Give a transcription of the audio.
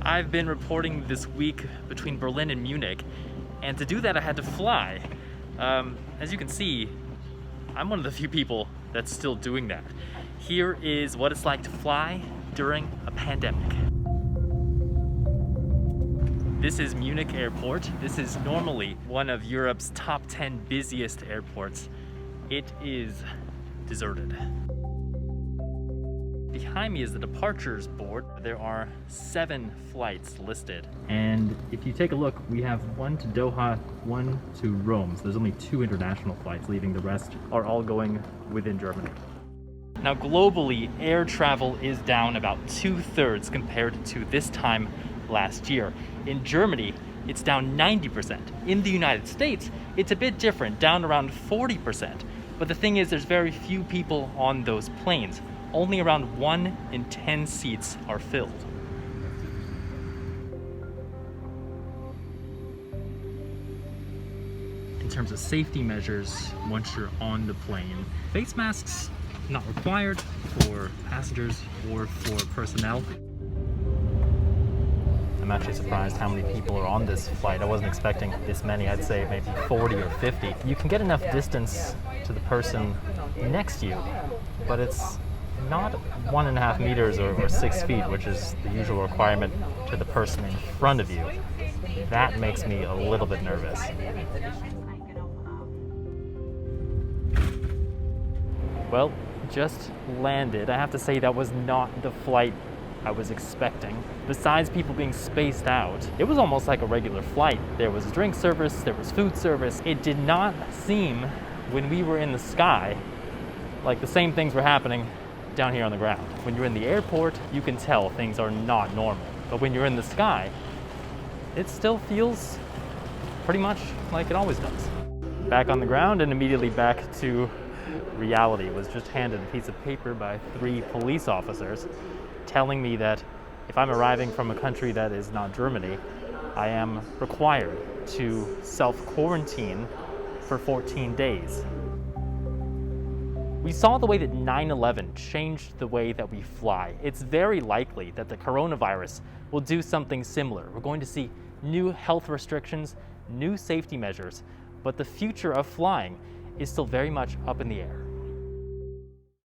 I've been reporting this week between Berlin and Munich, and to do that I had to fly. As you can see, I'm one of the few people that's still doing that. Here is what it's like to fly during a pandemic. This is Munich Airport. This is normally one of Europe's top 10 busiest airports. It is deserted. Behind me is the departures board. There are 7 flights listed. And if you take a look, we have one to Doha, one to Rome. So there's only 2 international flights leaving. The rest are all going within Germany. Now globally, air travel is down about 2/3 compared to this time last year. In Germany, it's down 90%. In the United States, it's a bit different, down around 40%. But the thing is, there's very few people on those planes. Only around 1 in 10 seats are filled. In terms of safety measures, once you're on the plane, face masks not required for passengers or for personnel. I'm actually surprised how many people are on this flight. I wasn't expecting this many. I'd say maybe 40 or 50. You can get enough distance to the person next to you, but it's not 1.5 meters or 6 feet, which is the usual requirement to the person in front of you. That makes me a little bit nervous. Well, just landed. I have to say that was not the flight I was expecting. Besides people being spaced out, it was almost like a regular flight. There was drink service, there was food service. It did not seem, when we were in the sky, like the same things were happening down here on the ground. When you're in the airport, you can tell things are not normal. But when you're in the sky, it still feels pretty much like it always does. Back on the ground and immediately back to reality. Was just handed a piece of paper by 3 police officers telling me that if I'm arriving from a country that is not Germany, I am required to self-quarantine for 14 days. We saw the way that 9/11 changed the way that we fly. It's very likely that the coronavirus will do something similar. We're going to see new health restrictions, new safety measures, but the future of flying is still very much up in the air.